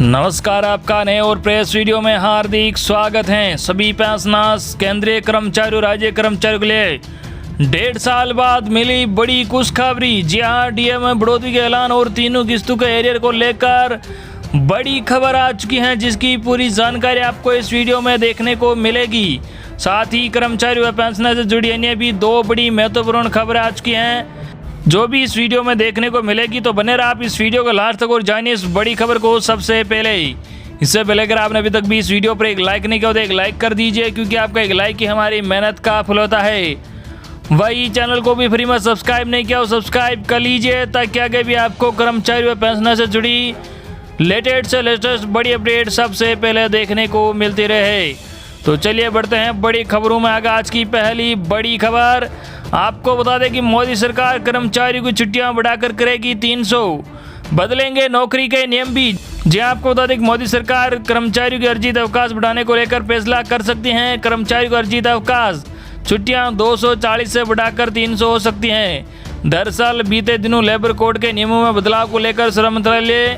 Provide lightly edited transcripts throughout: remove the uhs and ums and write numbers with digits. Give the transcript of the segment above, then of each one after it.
नमस्कार, आपका नए और प्रेस वीडियो में हार्दिक स्वागत है। सभी पेंशनर्स, केंद्रीय कर्मचारियों, राज्य कर्मचारियों के लिए 1.5 साल बाद मिली बड़ी खुशखबरी। जी हाँ, डीए में बढ़ोतरी के ऐलान और तीनों किस्तों के एरियर को लेकर बड़ी खबर आ चुकी है, जिसकी पूरी जानकारी आपको इस वीडियो में देखने को मिलेगी। साथ ही कर्मचारियों व पेंशनर से जुड़ी अन्य भी 2 बड़ी महत्वपूर्ण खबरें आ चुकी हैं, जो भी इस वीडियो में देखने को मिलेगी। तो बने रहे आप इस वीडियो को लास्ट तक और जानिए इस बड़ी खबर को सबसे पहले। इससे पहले अगर आपने अभी तक भी इस वीडियो पर एक लाइक नहीं किया तो एक लाइक कर दीजिए, क्योंकि आपका एक लाइक ही हमारी मेहनत का फल होता है। वही चैनल को भी फ्री में सब्सक्राइब नहीं किया, सब्सक्राइब कर लीजिए, ताकि आगे भी आपको कर्मचारी व पेंशनर से जुड़ी लेटेस्ट से लेटेस्ट बड़ी अपडेट सबसे पहले देखने को मिलती रहे। तो चलिए बढ़ते हैं बड़ी खबरों में आगे। आज की पहली बड़ी खबर आपको बता दें कि मोदी सरकार कर्मचारियों की छुट्टियां बढ़ाकर करेगी 300, बदलेंगे नौकरी के नियम भी। जी आपको बता दें कि मोदी सरकार कर्मचारियों के अर्जित अवकाश बढ़ाने को लेकर फैसला कर सकती हैं। कर्मचारियों को अर्जित अवकाश छुट्टियां 240 से बढ़ाकर 300 हो सकती हैं। दरअसल बीते दिनों लेबर कोड के नियमों में बदलाव को लेकर श्रम मंत्रालय,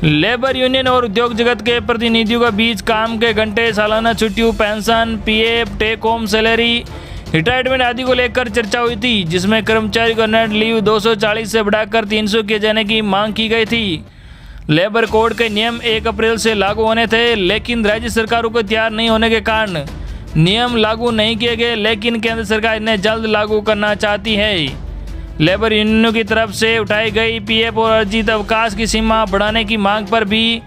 लेबर यूनियन और उद्योग जगत के प्रतिनिधियों के बीच काम के घंटे, सालाना छुट्टियों, pension, PF, take home salary, retirement आदि को लेकर चर्चा हुई थी, जिसमें कर्मचारी को नेट लीव 240 से बढ़ाकर 300 किए जाने की मांग की गई थी। लेबर कोड के नियम 1 अप्रैल से लागू होने थे, लेकिन राज्य सरकारों को तैयार नहीं होने के कारण नियम लागू नहीं किए गए, लेकिन केंद्र सरकार इन्हें जल्द लागू करना चाहती है। लेबर यूनियनों की तरफ से उठाई गई पीएफ और अर्जित अवकाश की सीमा बढ़ाने की मांग पर भी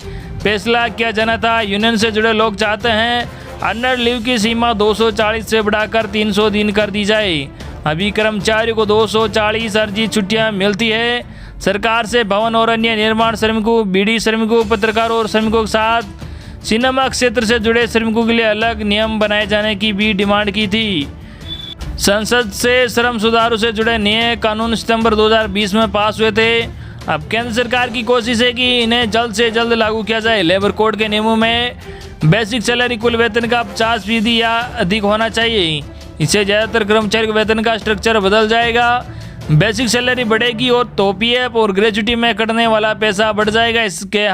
फैसला किया जाना था। यूनियन से जुड़े लोग चाहते हैं अन्नर लीव की सीमा 240 से बढ़ाकर 300 दिन कर दी जाए। अभी कर्मचारियों को 240 अर्जित छुट्टियां मिलती है। सरकार से भवन और अन्य निर्माण श्रमिकों, बीड़ी श्रमिकों, पत्रकारों और श्रमिकों के साथ सिनेमा क्षेत्र से जुड़े श्रमिकों के लिए अलग नियम बनाए जाने की भी डिमांड की थी। संसद से श्रम सुधारों से जुड़े नए कानून सितंबर 2020 में पास हुए थे। अब केंद्र सरकार की कोशिश है कि इन्हें जल्द से जल्द लागू किया जाए। लेबर कोड के नियमों में बेसिक सैलरी कुल वेतन का 50% या अधिक होना चाहिए। इससे ज़्यादातर कर्मचारी के वेतन का स्ट्रक्चर बदल जाएगा। बेसिक सैलरी बढ़ेगी और तो पीएफ और ग्रेजुटी में कटने वाला पैसा बढ़ जाएगा। इससे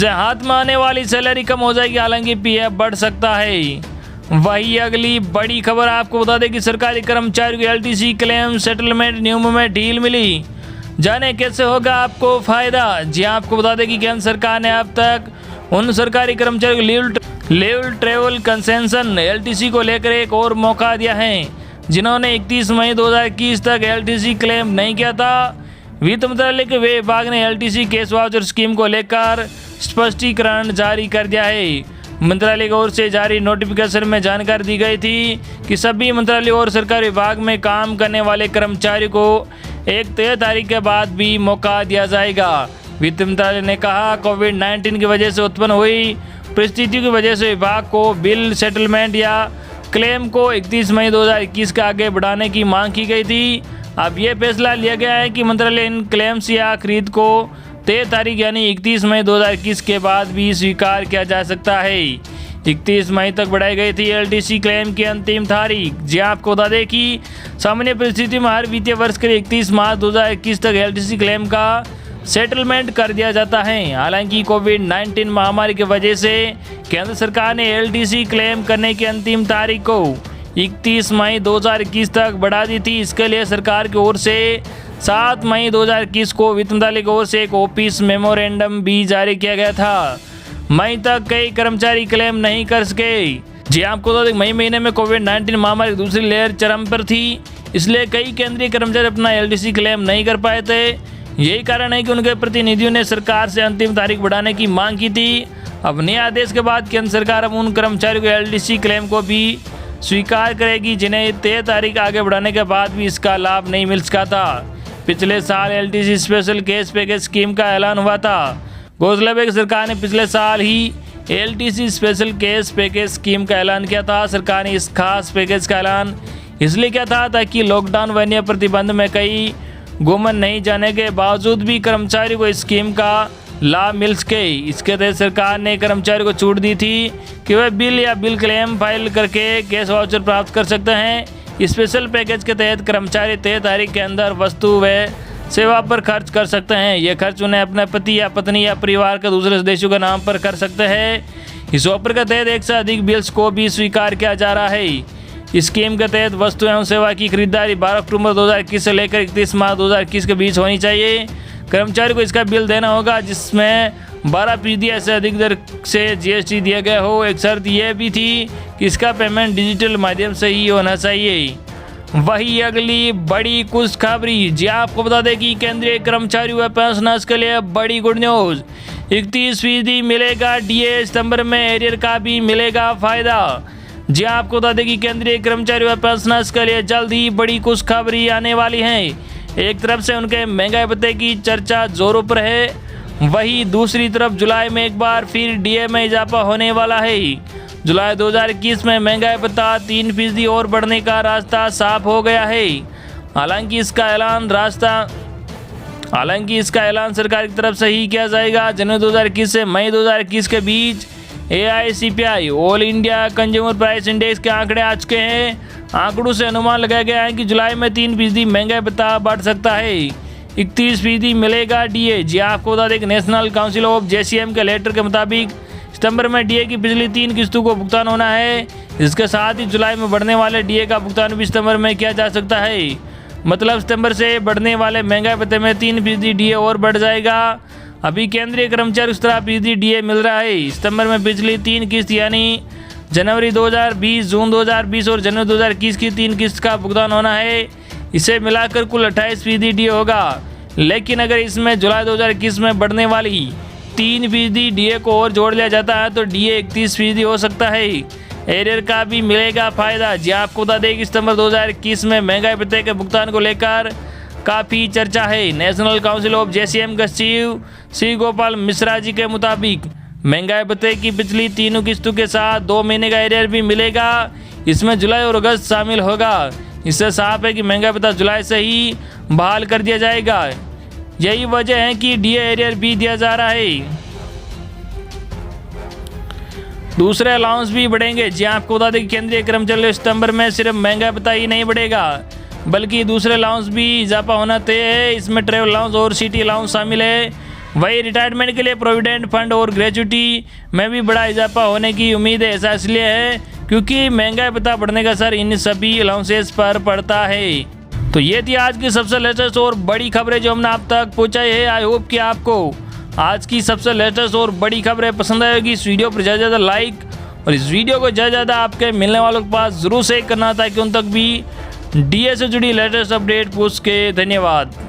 हाथ में आने वाली सैलरी कम हो जाएगी, हालांकि पीएफ बढ़ सकता है। वही अगली बड़ी खबर आपको बता दें कि सरकारी कर्मचारियों के एलटीसी क्लेम सेटलमेंट नियमों में ढील मिली। जाने कैसे होगा आपको फायदा। जी आपको बता दें कि केंद्र सरकार ने अब तक उन सरकारी कर्मचारियों को लीव ट्रेवल कंसेशन एलटीसी को लेकर एक और मौका दिया है, जिन्होंने 31 मई 2021 तक एलटीसी क्लेम नहीं किया था। वित्त मंत्रालय के विभाग ने एलटीसी कैश वाउचर स्कीम को लेकर स्पष्टीकरण जारी कर दिया है। मंत्रालय की ओर से जारी नोटिफिकेशन में जानकारी दी गई थी कि सभी मंत्रालय और सरकारी विभाग में काम करने वाले कर्मचारियों को एक तय तारीख के बाद भी मौका दिया जाएगा। वित्त मंत्रालय ने कहा, कोविड-19 की वजह से उत्पन्न हुई परिस्थितियों की वजह से विभाग को बिल सेटलमेंट या क्लेम को 31 मई 2021 के आगे बढ़ाने की मांग की गई थी। अब यह फैसला लिया गया है कि मंत्रालय इन क्लेम्स या खरीद को तय तारीख यानी 31 मई 2021 के बाद भी स्वीकार किया जा सकता है। 31 मई तक बढ़ाई गई थी एलटीसी क्लेम की अंतिम तारीख। जी आपको बता दें कि सामान्य परिस्थिति में हर वित्तीय वर्ष के 31 मार्च 2021 तक एलटीसी क्लेम का सेटलमेंट कर दिया जाता है। हालांकि कोविड-19 महामारी की वजह से केंद्र सरकार ने एलटीसी क्लेम करने की अंतिम तारीख को 31 मई 2021 तक बढ़ा दी थी। इसके लिए सरकार की ओर से 7 मई 2021 को वित्त मंत्रालय की ओर से एक ऑफिस मेमोरेंडम भी जारी किया गया था। मई तक कई कर्मचारी क्लेम नहीं कर सके। जी आपको बता दें, मई महीने में कोविड-19 महामारी की दूसरी लहर चरम पर थी, इसलिए कई केंद्रीय कर्मचारी अपना एलटीसी क्लेम नहीं कर पाए थे। यही कारण है कि उनके प्रतिनिधियों ने सरकार से अंतिम तारीख बढ़ाने की मांग की थी। अब नए आदेश के बाद केंद्र सरकार अब उन कर्मचारियों के एलटीसी क्लेम को भी स्वीकार करेगी, जिन्हें तय तारीख आगे बढ़ाने के बाद भी इसका लाभ नहीं मिल सका था। पिछले साल LTC special cash package scheme का ऐलान हुआ था। गौरतलब है कि सरकार ने पिछले साल ही LTC special cash package scheme का ऐलान किया था। सरकार ने इस खास पैकेज का ऐलान इसलिए किया था ताकि लॉकडाउन व अन्य प्रतिबंध में कई गुमन नहीं जाने के बावजूद भी कर्मचारियों को इस स्कीम का लाभ मिल सके। इसके तहत सरकार ने कर्मचारियों को छूट दी थी कि वे बिल या बिल क्लेम फाइल करके कैश वाउचर प्राप्त कर सकते हैं। स्पेशल पैकेज के तहत कर्मचारी तय तारीख के अंदर वस्तु व सेवा पर खर्च कर सकते हैं। ये खर्च उन्हें अपने पति या पत्नी या परिवार के दूसरे सदस्यों के नाम पर कर सकते हैं। इस ऑफर के तहत एक से अधिक बिल्स को भी स्वीकार किया जा रहा है। इस स्कीम के तहत वस्तु एवं सेवा की खरीदारी 12 अक्टूबर 2021 से लेकर 31 मार्च 2021 के बीच होनी चाहिए। कर्मचारी को इसका बिल देना होगा जिसमें 12% से अधिक दर से GST दिया गया हो। एक शर्त यह भी थी कि इसका पेमेंट डिजिटल माध्यम से ही होना चाहिए। वही अगली बड़ी खुशखबरी, जी आपको बता दें कि केंद्रीय कर्मचारियों व पेंशनर्स के लिए बड़ी गुड न्यूज़। 31% मिलेगा DA। सितंबर में एरियर का भी मिलेगा फायदा। जी आपको बता दें कि केंद्रीय कर्मचारियों व पेंशनर्स के लिए जल्द ही बड़ी खुशखबरी आने वाली है। एक तरफ से उनके महंगाई भत्ते की चर्चा जोरों पर है, वहीं दूसरी तरफ जुलाई में एक बार फिर DA में इजाफा होने वाला है। जुलाई 2021 में महंगाई भत्ता 3% और बढ़ने का रास्ता साफ हो गया है। हालांकि इसका ऐलान सरकार की तरफ से ही किया जाएगा। जनवरी 2021 से मई 2021 के बीच AICPI all India consumer price index के आंकड़े आ चुके हैं। आंकड़ों से अनुमान लगाया गया है कि जुलाई में 3% महंगाई भत्ता बढ़ सकता है। 31% मिलेगा DA। जी आपको बता दें कि नेशनल काउंसिल ऑफ JCM के लेटर के मुताबिक सितंबर में DA की पिछली 3 किस्तों को भुगतान होना है। इसके साथ ही जुलाई में बढ़ने वाले DA का भुगतान भी सितंबर में किया जा सकता है। मतलब सितंबर से बढ़ने वाले महंगाई भत्ते में 3% DA और बढ़ जाएगा। अभी केंद्रीय कर्मचारी उस तरह DA मिल रहा है। सितंबर में पिछली 3 किस्त यानी जनवरी 2020, जून 2020 और जनवरी 2021 की 3 किस्त का भुगतान होना है। इसे मिलाकर कुल 28% DA होगा। लेकिन अगर इसमें जुलाई 2021 में बढ़ने वाली 3% DA को और जोड़ लिया जाता है तो DA 31% हो सकता है। एरियर का भी मिलेगा फायदा। जी आपको बता दें कि सितंबर 2021 में महंगाई भत्ते के भुगतान को लेकर काफ़ी चर्चा है। नेशनल काउंसिल ऑफ JCM के सचिव श्री गोपाल मिश्रा जी के मुताबिक महंगाई भत्ते की पिछली 3 किस्तों के साथ 2 महीने का एरियर भी मिलेगा। इसमें जुलाई और अगस्त शामिल होगा। इससे साफ है कि महंगाई भत्ता जुलाई से ही बहाल कर दिया जाएगा। यही वजह है कि DA एरियर भी दिया जा रहा है। दूसरे अलाउंस भी बढ़ेंगे। जी आपको बता दें कि केंद्रीय कर्मचारी सितंबर में सिर्फ महंगाई भत्ता ही नहीं बढ़ेगा बल्कि दूसरे अलाउंस भी इजाफा होना तय है। इसमें ट्रैवल अलाउंस और सिटी अलाउंस शामिल है। वही रिटायरमेंट के लिए प्रोविडेंट फंड और ग्रेच्युटी में भी बड़ा इजाफा होने की उम्मीद है। ऐसा इसलिए है क्योंकि महंगाई भत्ता बढ़ने का असर इन सभी अलाउंसेस पर पड़ता है। तो ये थी आज की सबसे लेटेस्ट और बड़ी खबरें जो हमने आप तक पहुंचाई है। आई होप कि आपको आज की सबसे लेटेस्ट और बड़ी खबरें पसंद आएगी। इस वीडियो पर ज़्यादा लाइक और इस वीडियो को ज़्यादा आपके मिलने वालों के पास ज़रूर शेयर करना ताकि उन तक भी DA से जुड़ी लेटेस्ट अपडेट पूछ के। धन्यवाद।